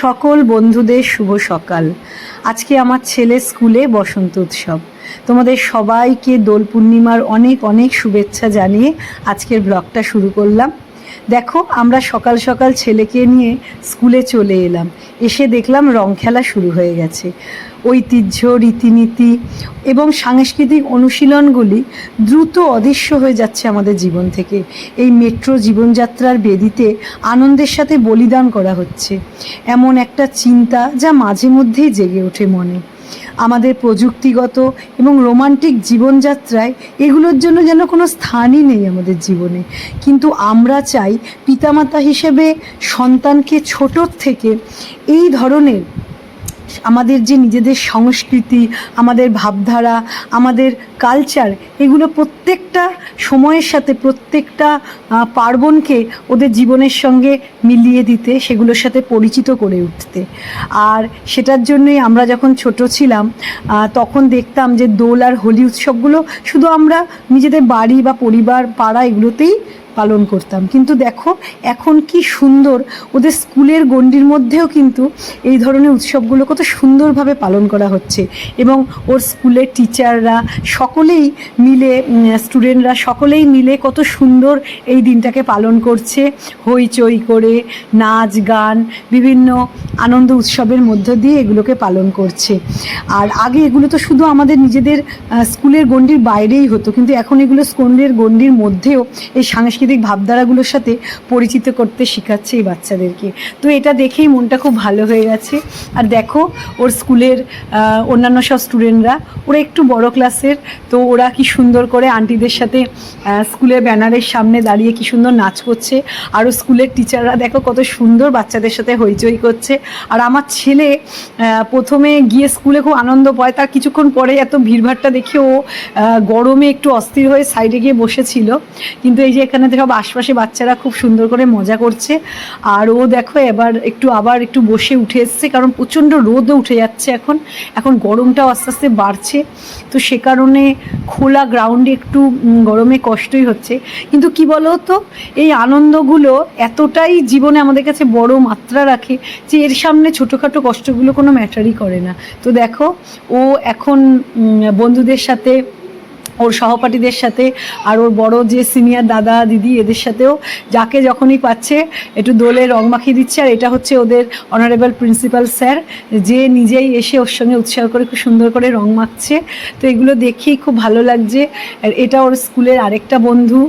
সকল বন্ধুদের শুভ সকাল। আজকে আমার ছেলের স্কুলে বসন্ত উৎসব। তোমাদের সবাইকে দোল পূর্ণিমার অনেক অনেক শুভেচ্ছা জানিয়ে আজকের ব্লগটা শুরু করলাম। দেখো, আমরা সকাল সকাল ছেলেকে নিয়ে স্কুলে চলে এলাম। এসে দেখলাম রং খেলা শুরু হয়ে গেছে। ঐতিহ্য, রীতিনীতি এবং সাংস্কৃতিক অনুশীলনগুলি দ্রুত অদৃশ্য হয়ে যাচ্ছে আমাদের জীবন থেকে। এই মেট্রো জীবনযাত্রার বেদিতে আনন্দের সাথে বলিদান করা হচ্ছে, এমন একটা চিন্তা যা মাঝে মধ্যেই জেগে ওঠে মনে। আমাদের প্রযুক্তিগত এবং রোমান্টিক জীবনযাত্রায় এগুলোর জন্য যেন কোনো স্থানই নেই আমাদের জীবনে। কিন্তু আমরা চাই পিতামাতা হিসেবে সন্তানকে ছোটোর থেকে এই ধরনের আমাদের যে নিজেদের সংস্কৃতি, আমাদের ভাবধারা, আমাদের কালচার, এগুলো প্রত্যেকটা সময়ের সাথে প্রত্যেকটা পার্বণকে ওদের জীবনের সঙ্গে মিলিয়ে দিতে, সেগুলোর সাথে পরিচিত করে উঠতে। আর সেটার জন্যই আমরা যখন ছোট ছিলাম তখন দেখতাম যে দোল আর হোলি উৎসবগুলো শুধু আমরা নিজেদের বাড়ি বা পরিবার, পাড়া এগুলোতেই পালন করতাম। কিন্তু দেখো এখন কি সুন্দর ওদের স্কুলের গণ্ডির মধ্যেও কিন্তু এই ধরনের উৎসবগুলো কত সুন্দরভাবে পালন করা হচ্ছে। এবং ওর স্কুলের টিচাররা সকলেই মিলে, স্টুডেন্টরা সকলেই মিলে কত সুন্দর এই দিনটাকে পালন করছে, হইচই করে নাচ গান, বিভিন্ন আনন্দ উৎসবের মধ্য দিয়ে এগুলোকে পালন করছে। আর আগে এগুলো তো শুধু আমাদের নিজেদের স্কুলের গণ্ডির বাইরেই হতো, কিন্তু এখন এগুলো স্কুলের গণ্ডির মধ্যেও এই সাংস্কৃতিক ভাবধারাগুলোর সাথে পরিচিত করতে শেখাচ্ছে এই বাচ্চাদেরকে। তো এটা দেখেই মনটা খুব ভালো হয়ে গেছে। আর দেখো ওর স্কুলের অন্যান্য সব স্টুডেন্টরা, ওরা একটু বড় ক্লাসের, তো ওরা কি সুন্দর করে আন্টিদের সাথে স্কুলের ব্যানারের সামনে দাঁড়িয়ে কি সুন্দর নাচ করছে। আর ও স্কুলের টিচাররা দেখো কত সুন্দর বাচ্চাদের সাথে হইচই করছে। আর আমার ছেলে প্রথমে গিয়ে স্কুলে খুব আনন্দ পায়, তার কিছুক্ষণ পরে এত ভিড়ভাড়টা দেখে ও গরমে একটু অস্থির হয়ে সাইডে গিয়ে বসেছিল। কিন্তু এই যে এখানে সব আশপাশে বাচ্চারা খুব সুন্দর করে মজা করছে। আর ও দেখো আবার একটু বসে উঠে এসছে, কারণ প্রচণ্ড রোদও উঠে যাচ্ছে এখন গরমটাও আস্তে আস্তে বাড়ছে। তো সে কারণে খোলা গ্রাউন্ডে একটু গরমে কষ্টই হচ্ছে। কিন্তু কি বলো তো, এই আনন্দগুলো এতটাই জীবনে আমাদের কাছে বড় মাত্রা রাখে যে এর সামনে ছোটোখাটো কষ্টগুলো কোনো ম্যাটারই করে না। তো দেখো ও এখন বন্ধুদের সাথে, ওর সহপাঠীদের সাথে, আর ওর বড় যে সিনিয়র দাদা দিদি, এদের সাথেও যাকে যখনই পাচ্ছে একটু দোলে রং মাখিয়ে দিচ্ছে। আর এটা হচ্ছে ওদের অনারেবল প্রিন্সিপাল স্যার, যে নিজেই এসে ওর সঙ্গে উৎসাহ করে খুব সুন্দর করে রং মাখছে। তো এগুলো দেখেই খুব ভালো লাগছে। আর এটা ওর স্কুলের আরেকটা বন্ধু,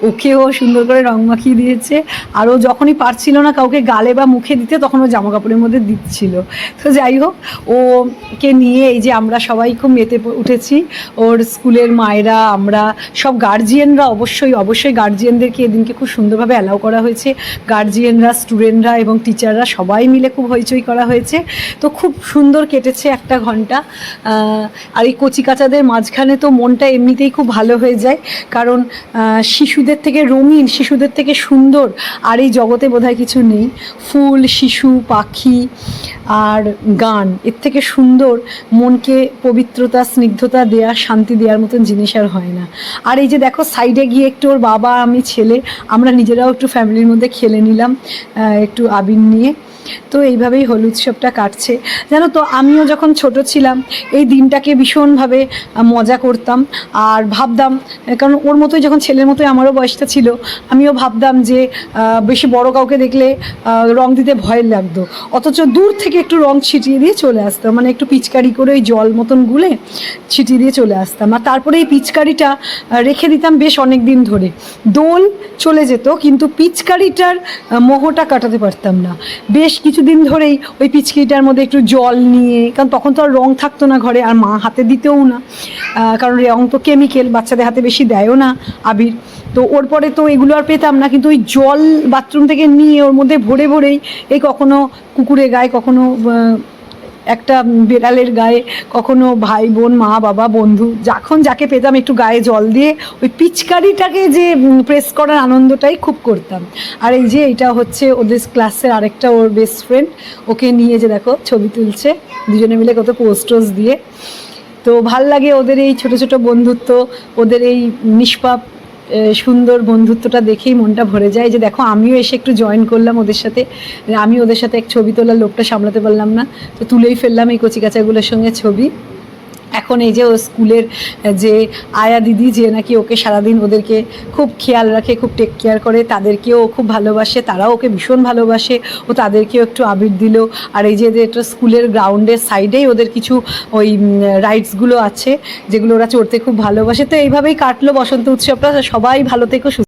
ওকেও সুন্দর করে রং মাখিয়ে দিয়েছে। আর ও যখনই পারছিল না কাউকে গালে বা মুখে দিতে, তখন ও জামা কাপড়ের মধ্যে দিচ্ছিল। তো যাই হোক, ওকে নিয়ে এই যে আমরা সবাই খুব মেতে উঠেছি। ওর স্কুলের মায়ের, আমরা সব গার্জিয়ানরা, অবশ্যই গার্জিয়ানদেরকে এদিনকে খুব সুন্দরভাবে অ্যালাউ করা হয়েছে। গার্জিয়ানরা, স্টুডেন্টরা এবং টিচাররা সবাই মিলে খুব হইচই করা হয়েছে। তো খুব সুন্দর কেটেছে একটা ঘন্টা। আর এই কচিকাচাদের মাঝখানে তো মনটা এমনিতেই খুব ভালো হয়ে যায়, কারণ শিশুদের থেকে রঙিন, শিশুদের থেকে সুন্দর আর এই জগতে বোধহয় কিছু নেই। ফুল, শিশু, পাখি আর গান, এর থেকে সুন্দর মনকে পবিত্রতা, স্নিগ্ধতা দেয়া, শান্তি দেওয়ার মতন জিনিস আর হয় না। আর এই যে দেখো সাইডে গিয়ে একটু ওর বাবা, আমি, ছেলে, আমরা নিজেরাও একটু ফ্যামিলির মধ্যে খেলে নিলাম একটু আবির নিয়ে। তো এইভাবেই হোল উৎসবটা কাটছে। জানো তো, আমিও যখন ছোট ছিলাম এই দিনটাকে ভীষণভাবে মজা করতাম। আর ভাবতাম, কারণ ওর মতোই যখন ছেলের মতোই আমারও বয়সটা ছিল, আমিও ভাবতাম যে বেশি বড় কাউকে দেখলে রং দিতে ভয় লাগতো, অথচ দূর থেকে একটু রং ছিটিয়ে দিয়ে চলে আসতাম, মানে একটু পিচকারি করে ওই জল মতন গুলে ছিটিয়ে দিয়ে চলে আসতাম। আর তারপরে এই পিচকারিটা রেখে দিতাম বেশ অনেক দিন ধরে। দোল চলে যেত, কিন্তু পিচকারিটার মোহটা কাটাতে পারতাম না। বেশ কিছুদিন ধরেই ওই পিচকারিটার মধ্যে একটু জল নিয়ে, কারণ তখন তো আর রং থাকতো না ঘরে, আর মা হাতে দিতেও না, কারণ রং তো কেমিক্যাল, বাচ্চাদের হাতে বেশি দেয়ও না আবির। তো ওর পরে তো এগুলো আর পেতাম না, কিন্তু ওই জল বাথরুম থেকে নিয়ে ওর মধ্যে ভরেই এই কখনো কুকুরের গায়ে, কখনো একটা বেড়ালের গায়ে, কখনো ভাই বোন, মা বাবা, বন্ধু, যখন যাকে পেতাম একটু গায়ে জল দিয়ে ওই পিচকারিটাকে যে প্রেস করার আনন্দটাই খুব করতাম। আর এই যে এটা হচ্ছে ওদের ক্লাসের আরেকটা ওর বেস্ট ফ্রেন্ড, ওকে নিয়ে যে দেখো ছবি তুলছে দুজনে মিলে কত পোস্টোস দিয়ে। তো ভাল লাগে ওদের এই ছোট ছোট বন্ধুত্ব, ওদের এই নিষ্পাপ সুন্দর বন্ধুত্বটা দেখেই মনটা ভরে যায় যে দেখো আমিও এসে একটু জয়েন করলাম ওদের সাথে, আমি ওদের সাথে এক ছবি তোলার লোভটা সামলাতে পারলাম না, তো তুলেই ফেললাম এই কচিকাচাগুলোর সঙ্গে ছবি। এখন এই যে ও স্কুলের যে আয়া দিদি, যে নাকি ওকে সারাদিন ওদেরকে খুব খেয়াল রাখে, খুব টেক কেয়ার করে, তাদেরকেও ও খুব ভালোবাসে, তারাও ওকে ভীষণ ভালোবাসে, ও তাদেরকেও একটু আবির দিল। আর এই যে একটা স্কুলের গ্রাউন্ডের সাইডেই ওদের কিছু ওই রাইডসগুলো আছে যেগুলো ওরা চড়তে খুব ভালোবাসে। তো এইভাবেই কাটলো বসন্ত উৎসবটা। সবাই ভালো থেকো,